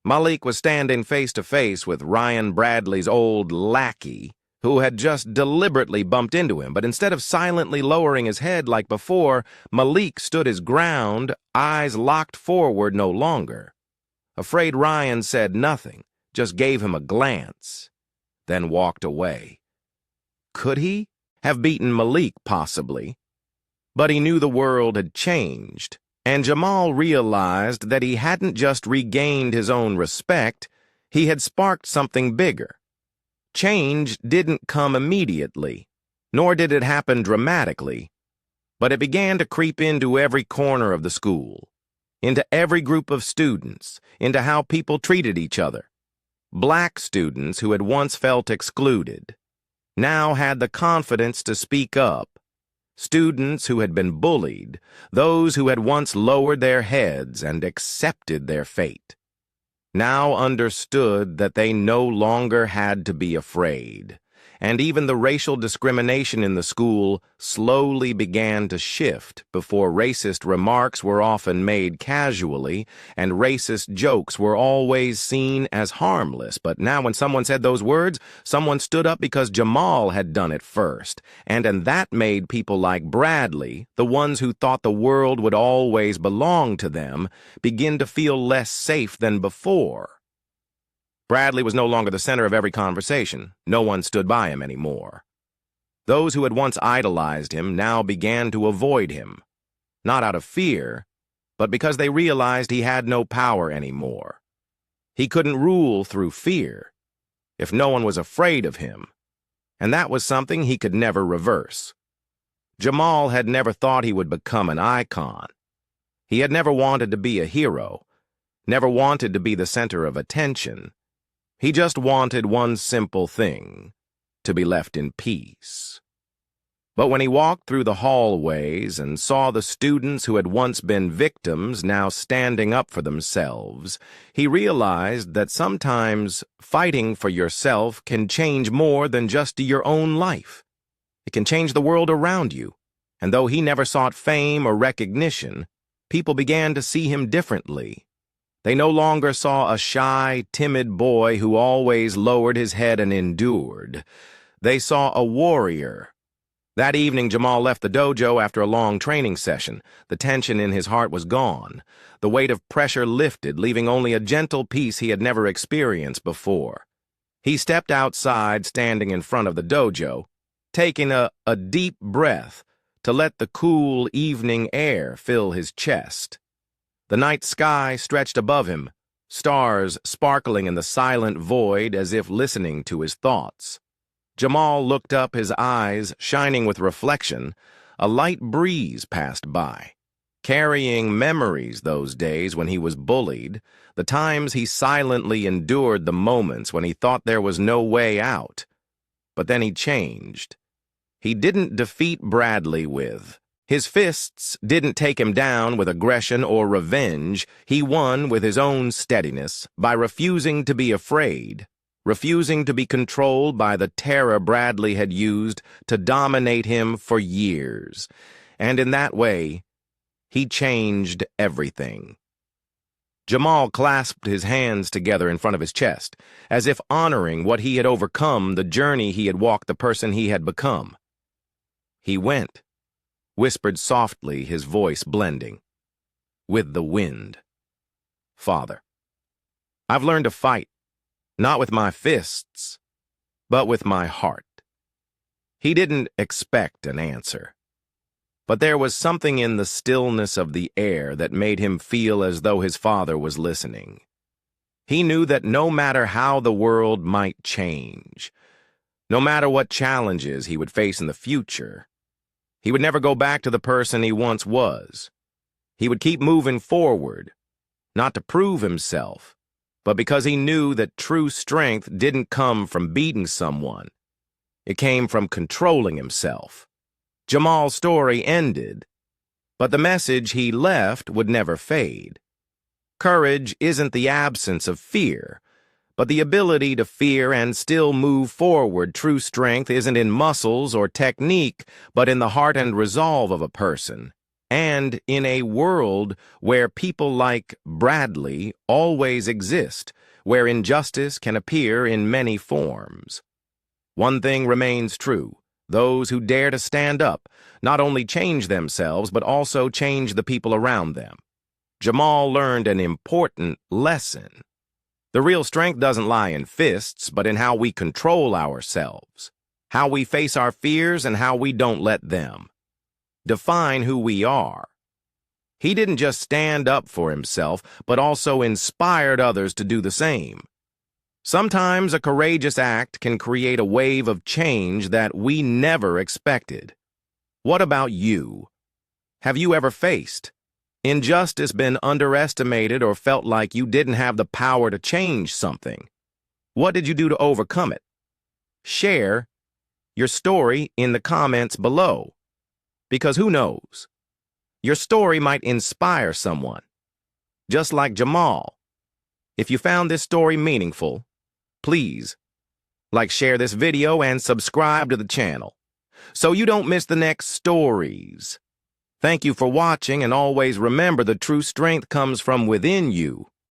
Malik was standing face to face with Ryan Bradley's old lackey, who had just deliberately bumped into him, but instead of silently lowering his head like before, Malik stood his ground, eyes locked forward no longer. Afraid Ryan said nothing, just gave him a glance, then walked away. Could he have beaten Malik, possibly? But he knew the world had changed, and Jamal realized that he hadn't just regained his own respect, he had sparked something bigger. Change didn't come immediately, nor did it happen dramatically, but it began to creep into every corner of the school, into every group of students, into how people treated each other. Black students who had once felt excluded now had the confidence to speak up. Students who had been bullied, those who had once lowered their heads and accepted their fate, now understood that they no longer had to be afraid. and even the racial discrimination in the school slowly began to shift before racist remarks were often made casually and racist jokes were always seen as harmless. But now when someone said those words, someone stood up because Jamal had done it first, and that made people like Bradley, the ones who thought the world would always belong to them, begin to feel less safe than before. Bradley was no longer the center of every conversation. No one stood by him anymore. Those who had once idolized him now began to avoid him, not out of fear, but because they realized he had no power anymore. He couldn't rule through fear, if no one was afraid of him, and that was something he could never reverse. Jamal had never thought he would become an icon. He had never wanted to be a hero, never wanted to be the center of attention. He just wanted one simple thing, to be left in peace. But when he walked through the hallways and saw the students who had once been victims now standing up for themselves, he realized that sometimes fighting for yourself can change more than just your own life. It can change the world around you, and though he never sought fame or recognition, people began to see him differently. They no longer saw a shy, timid boy who always lowered his head and endured. They saw a warrior. That evening, Jamal left the dojo after a long training session. The tension in his heart was gone. The weight of pressure lifted, leaving only a gentle peace he had never experienced before. He stepped outside, standing in front of the dojo, taking a deep breath to let the cool evening air fill his chest. The night sky stretched above him, stars sparkling in the silent void as if listening to his thoughts. Jamal looked up, his eyes shining with reflection. A light breeze passed by, carrying memories those days when he was bullied, the times he silently endured the moments when he thought there was no way out. But then he changed. He didn't defeat Bradley with his fists, didn't take him down with aggression or revenge. He won with his own steadiness, by refusing to be afraid, refusing to be controlled by the terror Bradley had used to dominate him for years. And in that way, he changed everything. Jamal clasped his hands together in front of his chest, as if honoring what he had overcome, the journey he had walked, the person he had become. He went, whispered softly, his voice blending with the wind. Father, I've learned to fight, not with my fists, but with my heart. He didn't expect an answer, but there was something in the stillness of the air that made him feel as though his father was listening. He knew that no matter how the world might change, no matter what challenges he would face in the future, he would never go back to the person he once was. He would keep moving forward, not to prove himself, but because he knew that true strength didn't come from beating someone. It came from controlling himself. Jamal's story ended, but the message he left would never fade. Courage isn't the absence of fear, but the ability to fear and still move forward. True strength isn't in muscles or technique, but in the heart and resolve of a person. And in a world where people like Bradley always exist, where injustice can appear in many forms. One thing remains true. Those who dare to stand up not only change themselves, but also change the people around them. Jamal learned an important lesson. The real strength doesn't lie in fists, but in how we control ourselves, how we face our fears and how we don't let them define who we are. He didn't just stand up for himself, but also inspired others to do the same. Sometimes a courageous act can create a wave of change that we never expected. What about you? Have you ever faced injustice, been underestimated, or felt like you didn't have the power to change something? What did you do to overcome it? Share your story in the comments below, because who knows? Your story might inspire someone, just like Jamal. If you found this story meaningful, please Like, share this video and subscribe to the channel so you don't miss the next stories. Thank you for watching, and always remember the true strength comes from within you.